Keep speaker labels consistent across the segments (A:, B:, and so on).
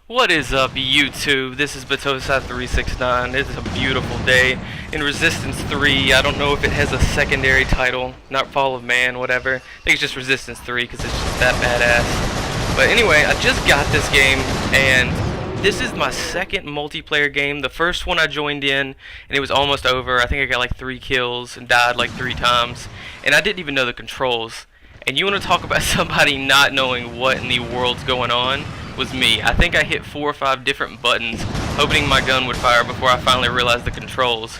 A: What is up, YouTube? This is Batosa369. It's a beautiful day in Resistance 3. I don't know if it has a secondary title, not Fall of Man, whatever. I think it's just Resistance 3 because it's just that badass. But anyway, I just got this game, and this is my second multiplayer game. The first one I joined in, and it was almost over. I think I got like 3 kills and died like 3 times, and I didn't even know the controls. And you want to talk about somebody not knowing what in the world's going on? Was me. I think I hit 4 or 5 different buttons hoping my gun would fire before I finally realized the controls.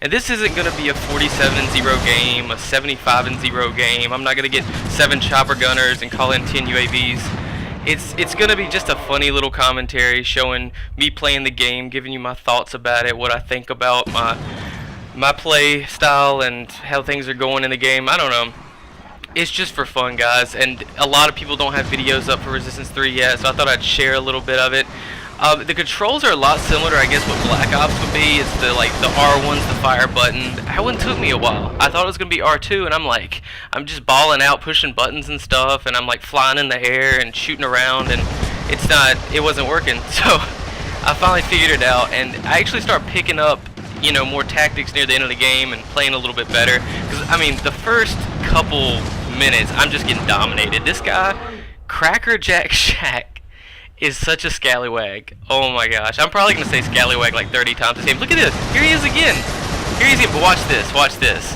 A: And this isn't going to be a 47-0 game, a 75-0 game. I'm not going to get 7 chopper gunners and call in 10 UAVs. It's going to be just a funny little commentary showing me playing the game, giving you my thoughts about it, what I think about my play style and how things are going in the game. I don't know. It's just for fun, guys, and a lot of people don't have videos up for Resistance 3 yet, so I thought I'd share a little bit of it. The controls are a lot similar to, I guess, what Black Ops would be. It's the R1's the fire button. That one took me a while. I thought it was going to be R2, and I'm just balling out, pushing buttons and stuff, and I'm like flying in the air and shooting around, and it wasn't working. So I finally figured it out, and I actually start picking up, you know, more tactics near the end of the game and playing a little bit better. Because, I mean, the first couple minutes, I'm just getting dominated. This guy, Cracker Jack Shack, is such a scallywag. Oh my gosh. I'm probably going to say scallywag like 30 times the same. Look at this. Here he is again. Here he is again. But watch this. Watch this.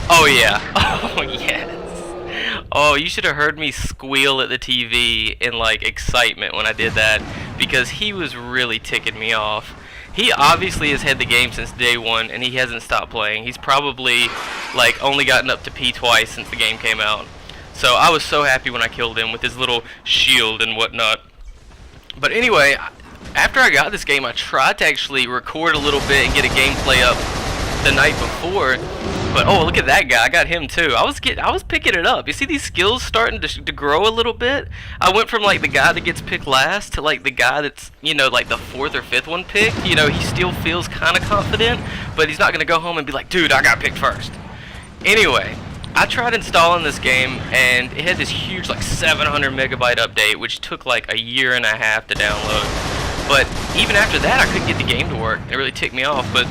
A: Oh yeah. Oh yes. Oh, you should have heard me squeal at the TV in like excitement when I did that, because he was really ticking me off. He obviously has had the game since day one, and he hasn't stopped playing. He's probably like only gotten up to P twice since the game came out. So I was so happy when I killed him with his little shield and whatnot. But anyway, after I got this game, I tried to actually record a little bit and get a gameplay up the night before. But oh, look at that guy! I got him too. I was picking it up. You see these skills starting to grow a little bit. I went from like the guy that gets picked last to like the guy that's, you know, like the 4th or 5th one picked. You know, he still feels kind of confident, but he's not gonna go home and be like, dude, I got picked first. Anyway, I tried installing this game, and it had this huge like 700 megabyte update, which took like a year and a half to download. But even after that, I couldn't get the game to work. It really ticked me off. But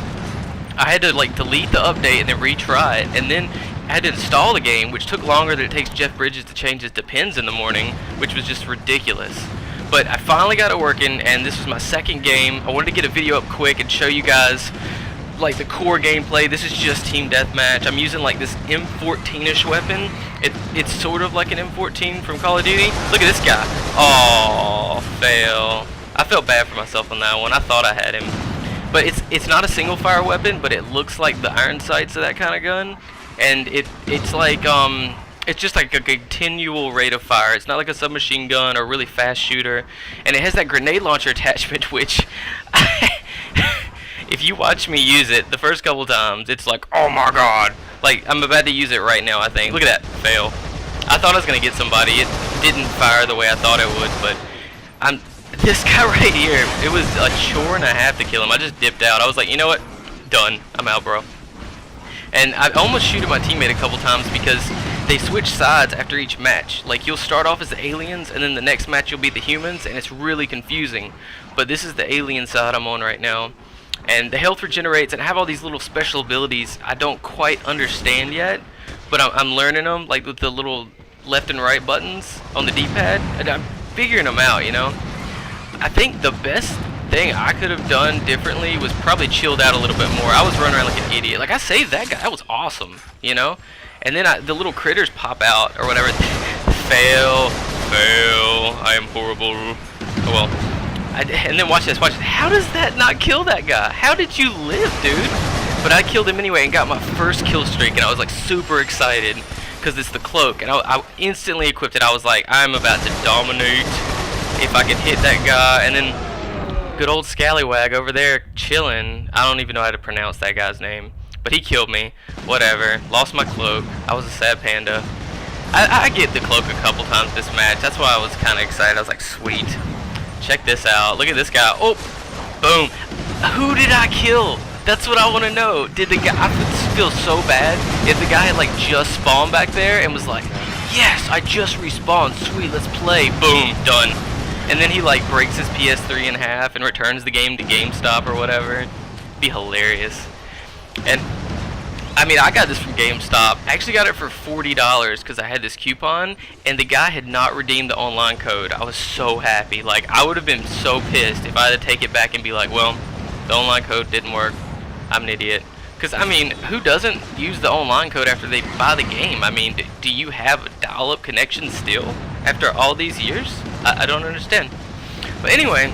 A: I had to like delete the update and then retry it, and then I had to install the game, which took longer than it takes Jeff Bridges to change his Depends in the morning, which was just ridiculous. But I finally got it working, and this was my second game. I wanted to get a video up quick and show you guys like the core gameplay. This is just team deathmatch. I'm using like this M14-ish weapon. It's sort of like an M14 from Call of Duty. Look at this guy. Oh, fail. I felt bad for myself on that one. I thought I had him. But it's not a single fire weapon, but it looks like the iron sights of that kind of gun, and it's like it's just like a continual rate of fire. It's not like a submachine gun or a really fast shooter, and it has that grenade launcher attachment, which if you watch me use it the first couple times, it's like, oh my god, like I'm about to use it right now. I think. Look at that, fail. I thought I was gonna get somebody. It didn't fire the way I thought it would, but this guy right here, it was a chore and a half to kill him. I just dipped out. I was like, you know what? Done. I'm out, bro. And I almost shoot at my teammate a couple times because they switch sides after each match. Like, you'll start off as the aliens, and then the next match you'll be the humans, and it's really confusing. But this is the alien side I'm on right now. And the health regenerates, and I have all these little special abilities I don't quite understand yet, but I'm learning them, like with the little left and right buttons on the D-pad, and I'm figuring them out, you know? I think the best thing I could have done differently was probably chilled out a little bit more. I was running around like an idiot. Like, I saved that guy. That was awesome, you know? And then the little critters pop out or whatever. Fail. I am horrible. Oh, well. And then watch this. Watch this. How does that not kill that guy? How did you live, dude? But I killed him anyway and got my first kill streak, and I was like super excited because it's the cloak. And I instantly equipped it. I was like, I'm about to dominate. If I could hit that guy. And then good old scallywag over there chilling. I don't even know how to pronounce that guy's name, but he killed me. Whatever. Lost my cloak. I was a sad panda. I get the cloak a couple times this match. That's why I was kind of excited. I was like, sweet. Check this out. Look at this guy. Oh, boom. Who did I kill? That's what I want to know. Did the guy? I feel so bad if the guy had like just spawned back there and was like, yes, I just respawned. Sweet, let's play. Boom, done. and then he like breaks his PS3 in half and returns the game to GameStop or whatever. It'd be hilarious. And I mean, I got this from GameStop. I actually got it for $40 because I had this coupon, and the guy had not redeemed the online code. I was so happy. Like, I would have been so pissed if I had to take it back and be like, well, the online code didn't work. I'm an idiot. Because, I mean, who doesn't use the online code after they buy the game? I mean, do you have a dial-up connection still after all these years? I don't understand. But anyway,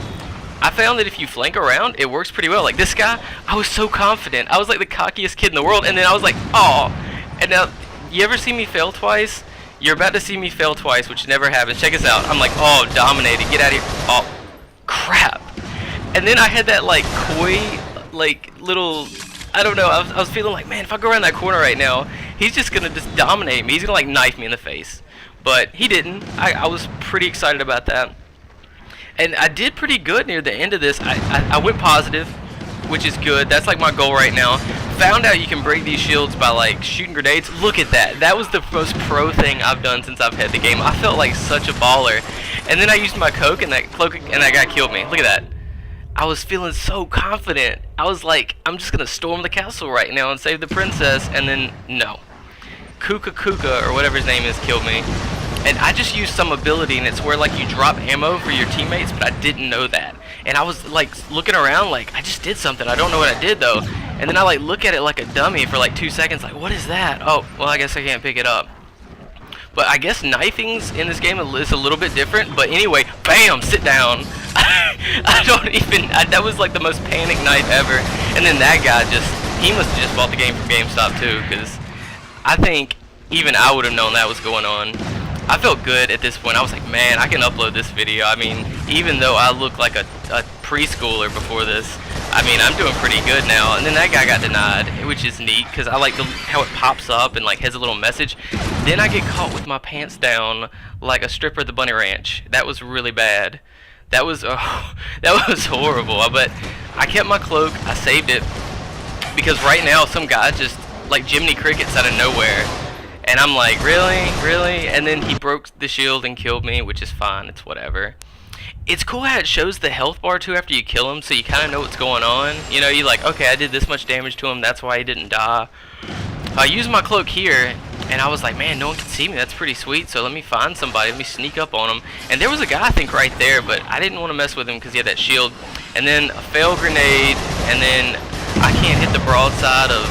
A: I found that if you flank around, it works pretty well. Like this guy, I was so confident. I was like the cockiest kid in the world, and then I was like, oh. And now, you ever see me fail twice? You're about to see me fail twice, which never happens. Check us out. I'm like, oh, dominated. Get out of here. Oh, crap. And then I had that like coy, like little, I don't know. I was feeling like, man, if I go around that corner right now, he's just gonna just dominate me. He's gonna like knife me in the face. But he didn't. I was pretty excited about that. And I did pretty good near the end of this. I went positive, which is good. That's like my goal right now. Found out you can break these shields by like shooting grenades. Look at that. That was the most pro thing I've done since I've had the game. I felt like such a baller. And then I used my cloak and that guy killed me. Look at that. I was feeling so confident. I was like, I'm just gonna storm the castle right now and save the princess. And then no, Kuka or whatever his name is killed me. And I just used some ability, and it's where like you drop ammo for your teammates, but I didn't know that. And I was like looking around like I just did something. I don't know what I did though. And then I like look at it like a dummy for like 2 seconds, like what is that? Oh, well I guess I can't pick it up. But I guess knifings in this game is a little bit different. But anyway, bam, sit down. That was like the most panic knife ever. And then that guy he must have just bought the game from GameStop too, because I think even I would have known that was going on. I felt good at this point. I was like, man, I can upload this video. I mean, even though I look like a preschooler before this, I mean, I'm doing pretty good now. And then that guy got denied, which is neat, because I like how it pops up and like has a little message. Then I get caught with my pants down like a stripper at the Bunny Ranch. That was really bad. That was that was horrible. But I kept my cloak. I saved it, because right now some guy just like Jiminy Crickets out of nowhere. And I'm like, really? And then he broke the shield and killed me, which is fine. It's whatever. It's cool how it shows the health bar too after you kill him, so you kind of know what's going on. You know, you're like, okay, I did this much damage to him. That's why he didn't die. I used my cloak here, and I was like, man, no one can see me. That's pretty sweet. So let me find somebody. Let me sneak up on him. And there was a guy, I think, right there, but I didn't want to mess with him because he had that shield. And then a fail grenade, and then I can't hit the broadside of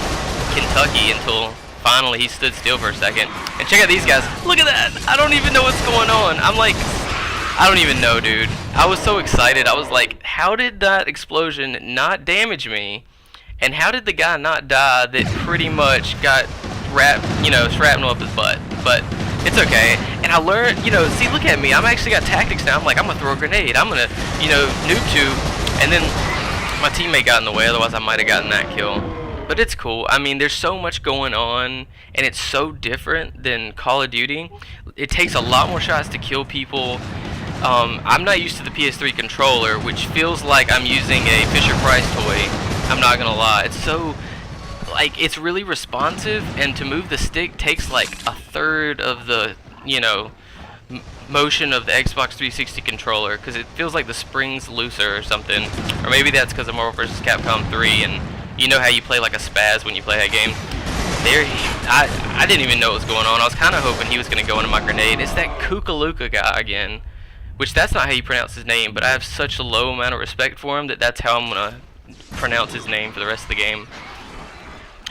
A: Kentucky until finally he stood still for a second. And check out these guys. Look at that. I don't even know what's going on. I'm like, I don't even know, dude. I was so excited. I was like, how did that explosion not damage me? And how did the guy not die that pretty much got shrapnel up his butt? But it's okay. And I learned, see, look at me. I'm actually got tactics now. I'm like, I'm gonna throw a grenade. I'm gonna, noob tube. And then my teammate got in the way. Otherwise, I might have gotten that kill. But it's cool. I mean, there's so much going on, and it's so different than Call of Duty. It takes a lot more shots to kill people. I'm not used to the PS3 controller, which feels like I'm using a Fisher-Price toy. I'm not gonna lie. It's so, like, it's really responsive, and to move the stick takes like a third of the, motion of the Xbox 360 controller, because it feels like the spring's looser or something. Or maybe that's because of Marvel vs. Capcom 3, and you know how you play like a spaz when you play that game. I didn't even know what was going on. I was kind of hoping he was going to go into my grenade. It's that Kukaluka guy again, which that's not how you pronounce his name, but I have such a low amount of respect for him that that's how I'm going to pronounce his name for the rest of the game.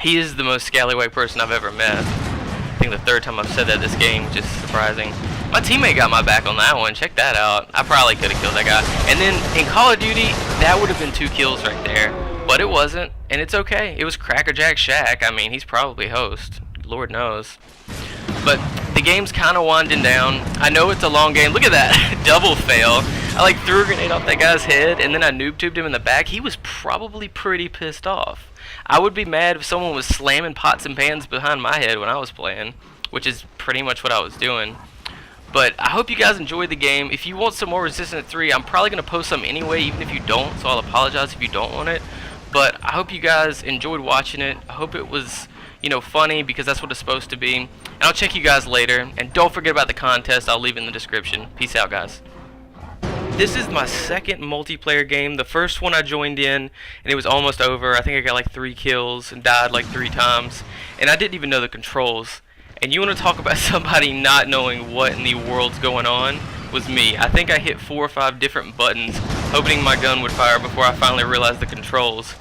A: He is the most scallywag person I've ever met. I think the third time I've said that this game, which is surprising. My teammate got my back on that one. Check that out. I probably could have killed that guy. And then in Call of Duty, that would have been 2 kills right there. But it wasn't, and it's okay. It was Crackerjack Shaq. I mean, he's probably host. Lord knows. But the game's kind of winding down. I know it's a long game. Look at that. Double fail. I like threw a grenade off that guy's head, and then I noob tubed him in the back. He was probably pretty pissed off. I would be mad if someone was slamming pots and pans behind my head when I was playing, which is pretty much what I was doing. But I hope you guys enjoyed the game. If you want some more Resistance 3, I'm probably going to post some anyway, even if you don't, so I'll apologize if you don't want it. But I hope you guys enjoyed watching it. I hope it was, funny, because that's what it's supposed to be. And I'll check you guys later. And don't forget about the contest. I'll leave it in the description. Peace out, guys. This is my second multiplayer game. The first one I joined in, and it was almost over. I think I got like 3 kills and died like 3 times. And I didn't even know the controls. And you want to talk about somebody not knowing what in the world's going on? Was me. I think I hit 4 or 5 different buttons, hoping my gun would fire before I finally realized the controls.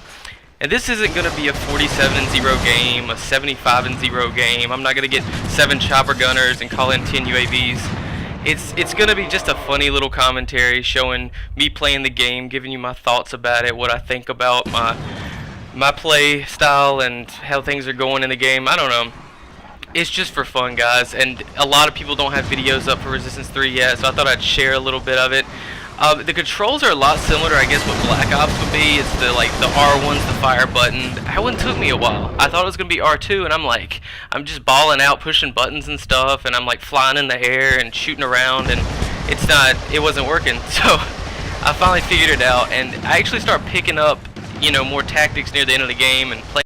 A: And this isn't going to be a 47-0 game, a 75-0 game. I'm not going to get 7 chopper gunners and call in 10 UAVs. It's going to be just a funny little commentary showing me playing the game, giving you my thoughts about it, what I think about my play style and how things are going in the game. I don't know. It's just for fun, guys, and a lot of people don't have videos up for Resistance 3 yet, so I thought I'd share a little bit of it. The controls are a lot similar to, I guess, what Black Ops would be. It's the R1's the fire button. That one took me a while. I thought it was gonna be R2, and I'm just balling out, pushing buttons and stuff, and I'm like flying in the air and shooting around, and it wasn't working. So I finally figured it out, and I actually start picking up, you know, more tactics near the end of the game and playing.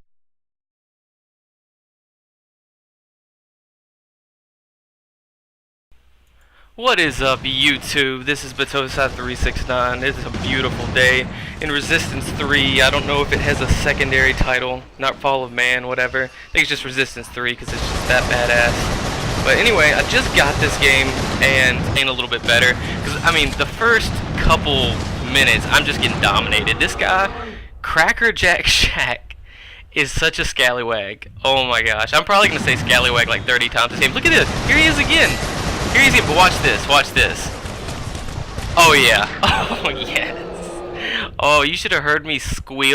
A: What is up, YouTube? This is BadA369. It's a beautiful day in Resistance 3. I don't know if it has a secondary title, not Fall of Man, whatever. I think it's just Resistance 3 because it's just that badass. But anyway, I just got this game and ain't a little bit better. Because, I mean, the first couple minutes, I'm just getting dominated. This guy, Cracker Jack Shack, is such a scallywag. Oh my gosh. I'm probably going to say scallywag like 30 times this game. Look at this. Here he is again. Here he's again. But watch this. Watch this. Oh yeah. Oh yes. Oh, you should have heard me squeal.